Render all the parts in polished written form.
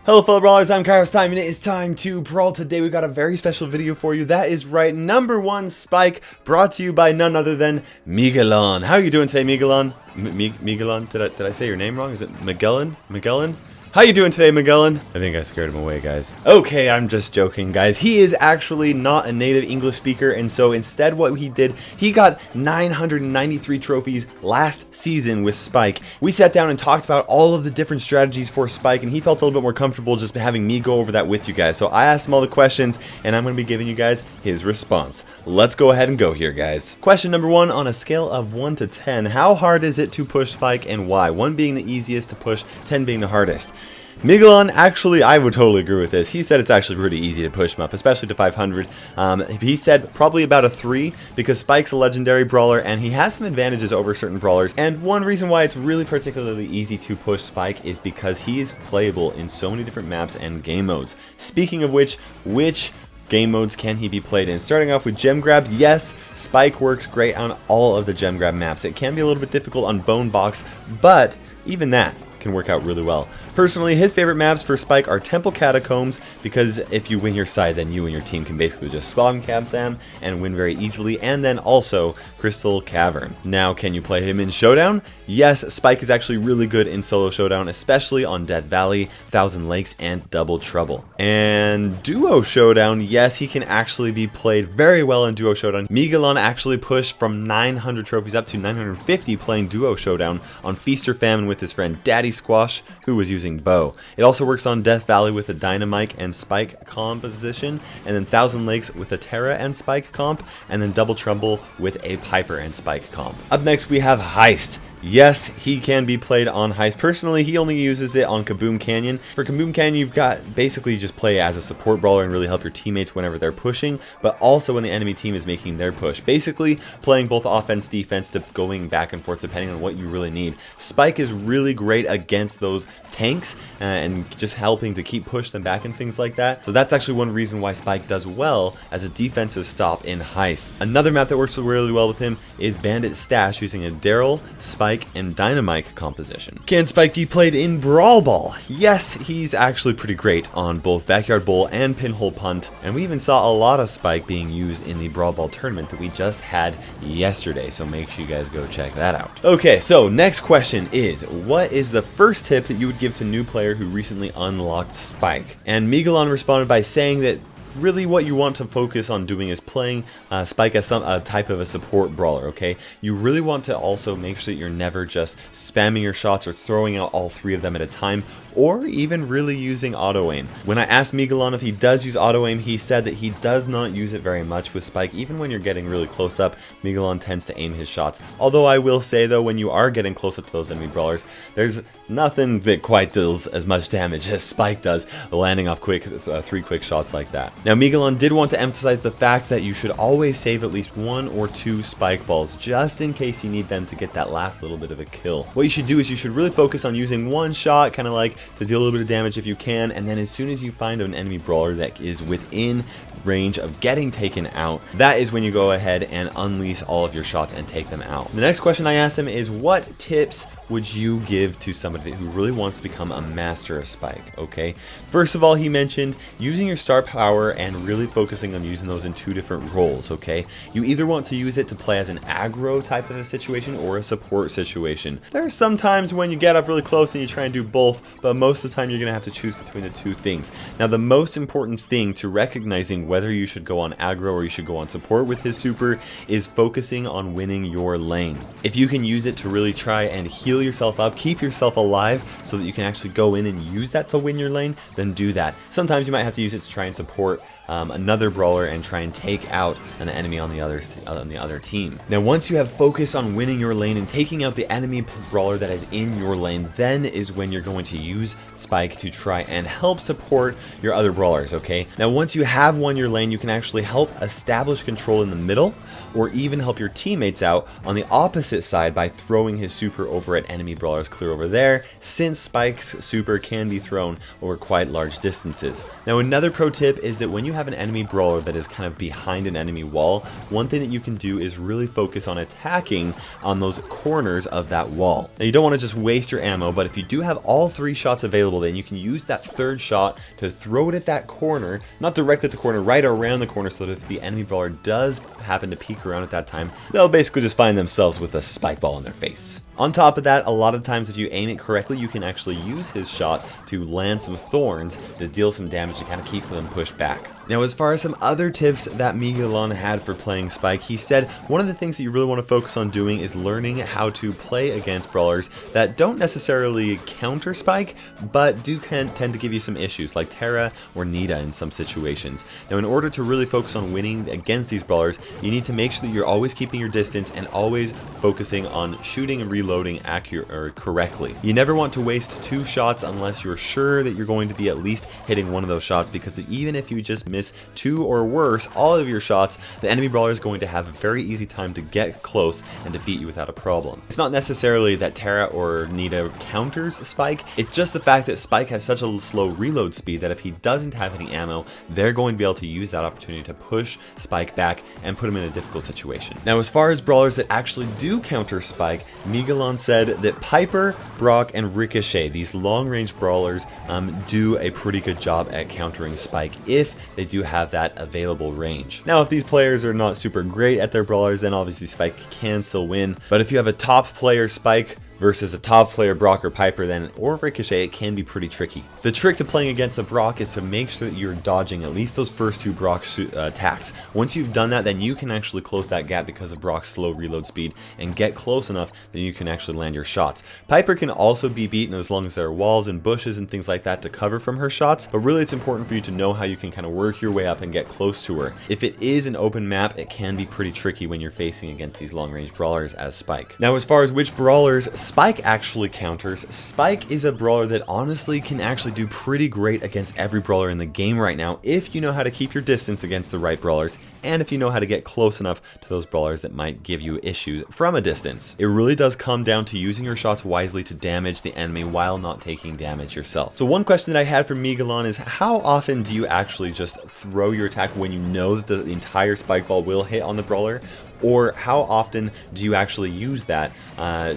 Hello fellow brawlers, I'm KairosTime and it is time to brawl. Today we got a very special video for you. That is right, #1 Spike, brought to you by none other than Miguelon. How are you doing today, Miguelon? Miguelon? Did I say your name wrong? Is it Miguelon? Miguelon? How you doing today, Miguelon? I think I scared him away, guys. Okay, I'm just joking, guys. He is actually not a native English speaker, and so instead what he did, he got 993 trophies last season with Spike. We sat down and talked about all of the different strategies for Spike, and he felt a little bit more comfortable just having me go over that with you guys. So I asked him all the questions, and I'm going to be giving you guys his response. Let's go ahead and go here, guys. Question number 1, on a scale of 1 to 10, how hard is it to push Spike and why? 1 being the easiest to push, 10 being the hardest. Miguelon, actually, I would totally agree with this. He said it's actually pretty easy to push him up, especially to 500. He said probably about a 3, because Spike's a legendary brawler, and he has some advantages over certain brawlers. And one reason why it's really particularly easy to push Spike is because he is playable in so many different maps and game modes. Speaking of which game modes can he be played in? Starting off with Gem Grab, yes, Spike works great on all of the Gem Grab maps. It can be a little bit difficult on Bone Box, but even that can work out really well. Personally, his favorite maps for Spike are Temple Catacombs, because if you win your side, then you and your team can basically just spawn camp them and win very easily, and then also Crystal Cavern. Now, can you play him in Showdown? Yes, Spike is actually really good in solo Showdown, especially on Death Valley, Thousand Lakes, and Double Trouble. And Duo Showdown, yes, he can actually be played very well in Duo Showdown. Miguelon actually pushed from 900 trophies up to 950 playing Duo Showdown on Feast or Famine with his friend Daddy Squash, who was using Bow. It also works on Death Valley with a Dynamite and Spike composition, and then Thousand Lakes with a Terra and Spike comp, and then Double Trouble with a Piper and Spike comp. Up next we have Heist. Yes, he can be played on Heist. Personally, he only uses it on Kaboom Canyon. For Kaboom Canyon, you've got basically just play as a support brawler and really help your teammates whenever they're pushing, but also when the enemy team is making their push. Basically, playing both offense, defense, to going back and forth depending on what you really need. Spike is really great against those tanks and just helping to keep push them back and things like that. So that's actually one reason why Spike does well as a defensive stop in Heist. Another map that works really well with him is Bandit Stash, using a Daryl, Spike, and Dynamite composition. Can Spike be played in Brawl Ball? Yes, he's actually pretty great on both Backyard Bowl and Pinhole Punt, and we even saw a lot of Spike being used in the Brawl Ball tournament that we just had yesterday, so make sure you guys go check that out. Okay, so next question is, what is the first tip that you would give to a new player who recently unlocked Spike? And Miguelon responded by saying that really what you want to focus on doing is playing Spike as a type of a support brawler, okay? You really want to also make sure that you're never just spamming your shots or throwing out all 3 of them at a time, or even really using auto-aim. When I asked Miguelon if he does use auto-aim, he said that he does not use it very much with Spike. Even when you're getting really close up, Miguelon tends to aim his shots. Although I will say though, when you are getting close up to those enemy brawlers, there's nothing that quite deals as much damage as Spike does, landing off 3 quick shots like that. Now Miguelon did want to emphasize the fact that you should always save at least 1 or 2 Spike balls, just in case you need them to get that last little bit of a kill. What you should do is you should really focus on using 1 shot, kind of like to deal a little bit of damage if you can, and then as soon as you find an enemy brawler that is within range of getting taken out, that is when you go ahead and unleash all of your shots and take them out. The next question I asked him is, what tips would you give to somebody who really wants to become a master of Spike? Okay, first of all, he mentioned using your star power and really focusing on using those in 2 different roles. Okay, you either want to use it to play as an aggro type of a situation or a support situation. There are some times when you get up really close and you try and do both, but most of the time you're gonna have to choose between the 2 things. Now the most important thing to recognizing whether you should go on aggro or you should go on support with his super is focusing on winning your lane. If you can use it to really try and heal yourself up, keep yourself alive so that you can actually go in and use that to win your lane, then do that. Sometimes you might have to use it to try and support another brawler and try and take out an enemy on the other team. Now once you have focused on winning your lane and taking out the enemy brawler that is in your lane, then is when you're going to use Spike to try and help support your other brawlers. Okay, now once you have won your lane, you can actually help establish control in the middle, or even help your teammates out on the opposite side by throwing his super over at enemy brawlers clear over there, since Spike's super can be thrown over quite large distances. Now another pro tip is that when you you have an enemy brawler that is kind of behind an enemy wall, one thing that you can do is really focus on attacking on those corners of that wall. Now you don't want to just waste your ammo, but if you do have all 3 shots available, then you can use that 3rd shot to throw it at that corner, not directly at the corner, right around the corner, so that if the enemy brawler does happen to peek around at that time, they'll basically just find themselves with a spike ball in their face. On top of that, a lot of times if you aim it correctly, you can actually use his shot to land some thorns to deal some damage to kind of keep them pushed back. Now, as far as some other tips that Miguelon had for playing Spike, he said one of the things that you really want to focus on doing is learning how to play against brawlers that don't necessarily counter Spike, but do tend to give you some issues, like Terra or Nita in some situations. Now, in order to really focus on winning against these brawlers, you need to make sure that you're always keeping your distance and always focusing on shooting and reloading correctly. You never want to waste 2 shots unless you're sure that you're going to be at least hitting one of those shots, because even if you just miss 2 or worse all of your shots, the enemy brawler is going to have a very easy time to get close and defeat you without a problem. It's not necessarily that Terra or Nita counters Spike, it's just the fact that Spike has such a slow reload speed that if he doesn't have any ammo, they're going to be able to use that opportunity to push Spike back and put him in a difficult situation. Now, as far as brawlers that actually do counter Spike, Miguelon said that Piper, Brock, and Ricochet, these long-range brawlers, do a pretty good job at countering Spike if they do have that available range. Now, if these players are not super great at their brawlers, then obviously Spike can still win. But if you have a top player Spike versus a top player Brock or Piper, then or Ricochet, it can be pretty tricky. The trick to playing against a Brock is to make sure that you're dodging at least those first 2 Brock attacks. Once you've done that, then you can actually close that gap because of Brock's slow reload speed and get close enough that you can actually land your shots. Piper can also be beaten as long as there are walls and bushes and things like that to cover from her shots, but really it's important for you to know how you can kind of work your way up and get close to her. If it is an open map, it can be pretty tricky when you're facing against these long range brawlers as Spike. Now, as far as which brawlers Spike actually counters, Spike is a brawler that honestly can actually do pretty great against every brawler in the game right now if you know how to keep your distance against the right brawlers, and if you know how to get close enough to those brawlers that might give you issues from a distance. It really does come down to using your shots wisely to damage the enemy while not taking damage yourself. So one question that I had from Miguelon is, how often do you actually just throw your attack when you know that the entire spike ball will hit on the brawler? Or how often do you actually use that?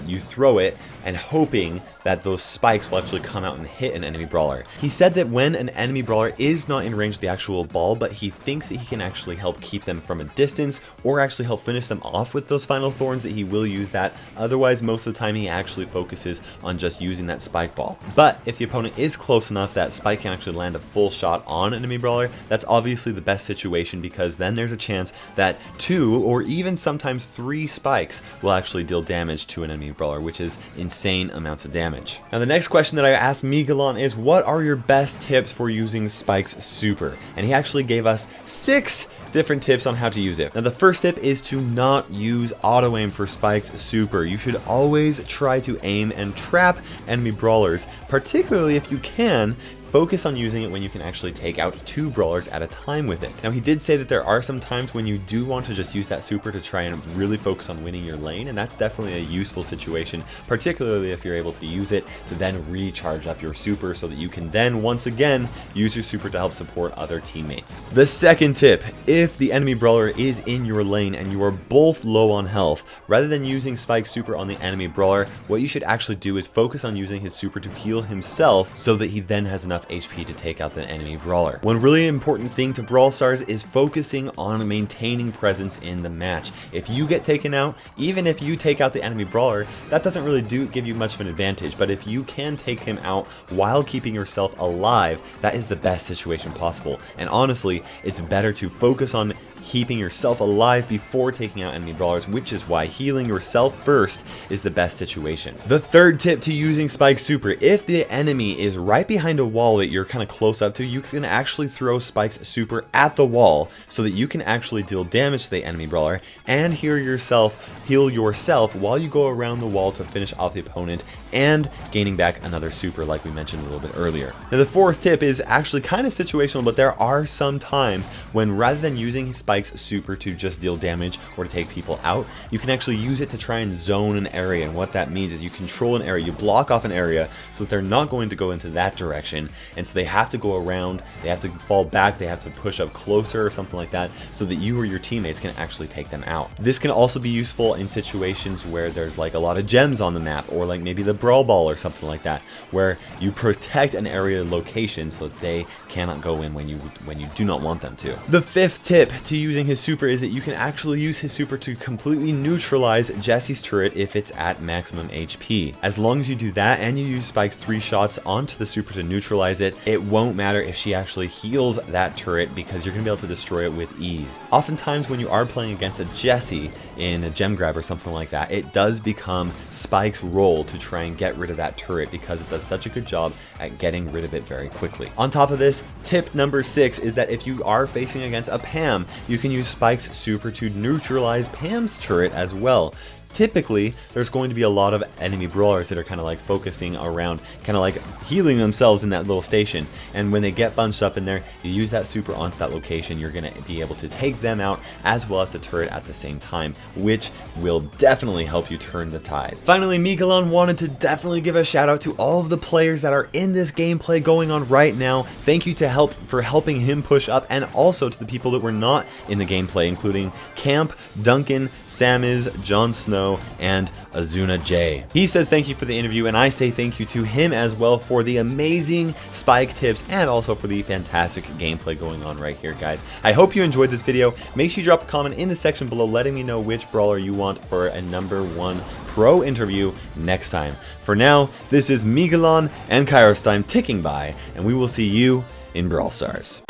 You throw it and hoping that those spikes will actually come out and hit an enemy brawler. He said that when an enemy brawler is not in range of the actual ball, but he thinks that he can actually help keep them from a distance or actually help finish them off with those final thorns, that he will use that. Otherwise, most of the time he actually focuses on just using that spike ball. But if the opponent is close enough that Spike can actually land a full shot on an enemy brawler, that's obviously the best situation, because then there's a chance that 2 or even sometimes 3 spikes will actually deal damage to an enemy brawler, which is insane amounts of damage. Now, the next question that I asked Miguelon is, what are your best tips for using Spike's super? And he actually gave us 6 different tips on how to use it. Now, the first tip is to not use auto aim for Spike's super. You should always try to aim and trap enemy brawlers, particularly if you can. Focus on using it when you can actually take out 2 brawlers at a time with it. Now, he did say that there are some times when you do want to just use that super to try and really focus on winning your lane, and that's definitely a useful situation, particularly if you're able to use it to then recharge up your super so that you can then once again use your super to help support other teammates. The second tip, if the enemy brawler is in your lane and you are both low on health, rather than using Spike's super on the enemy brawler, what you should actually do is focus on using his super to heal himself so that he then has enough HP to take out the enemy brawler. One really important thing to Brawl Stars is focusing on maintaining presence in the match. If you get taken out, even if you take out the enemy brawler, that doesn't really give you much of an advantage, but if you can take him out while keeping yourself alive, that is the best situation possible. And honestly, it's better to focus on keeping yourself alive before taking out enemy brawlers, which is why healing yourself first is the best situation. The third tip to using Spike's super, if the enemy is right behind a wall that you're kind of close up to, you can actually throw Spike's super at the wall so that you can actually deal damage to the enemy brawler and heal yourself while you go around the wall to finish off the opponent and gaining back another super, like we mentioned a little bit earlier. Now, the fourth tip is actually kind of situational, but there are some times when rather than using Spike's Spike's super to just deal damage or to take people out. You can actually use it to try and zone an area, and what that means is you control an area, you block off an area so that they're not going to go into that direction, and so they have to go around, they have to fall back, they have to push up closer or something like that so that you or your teammates can actually take them out. This can also be useful in situations where there's like a lot of gems on the map, or like maybe the Brawl Ball or something like that, where you protect an area location so that they cannot go in when you do not want them to. The fifth tip to using his super is that you can actually use his super to completely neutralize Jesse's turret if it's at maximum HP. As long as you do that and you use Spike's 3 shots onto the super to neutralize it, it won't matter if she actually heals that turret because you're going to be able to destroy it with ease. Oftentimes when you are playing against a Jesse in a gem grab or something like that, it does become Spike's role to try and get rid of that turret because it does such a good job at getting rid of it very quickly. On top of this, tip number 6 is that if you are facing against a Pam, you can use Spike's super to neutralize Pam's turret as well. Typically, there's going to be a lot of enemy brawlers that are kind of like focusing around, kind of like healing themselves in that little station. And when they get bunched up in there, you use that super onto that location, you're going to be able to take them out as well as the turret at the same time, which will definitely help you turn the tide. Finally, Miguelon wanted to definitely give a shout out to all of the players that are in this gameplay going on right now. Thank you for helping him push up, and also to the people that were not in the gameplay, including Camp, Duncan, Samiz, Jon Snow, and Azuna J. He says thank you for the interview, and I say thank you to him as well for the amazing Spike tips and also for the fantastic gameplay going on right here, guys. I hope you enjoyed this video. Make sure you drop a comment in the section below letting me know which brawler you want for a #1 pro interview next time. For now, this is Miguelon and KairosTime ticking by, and we will see you in Brawl Stars.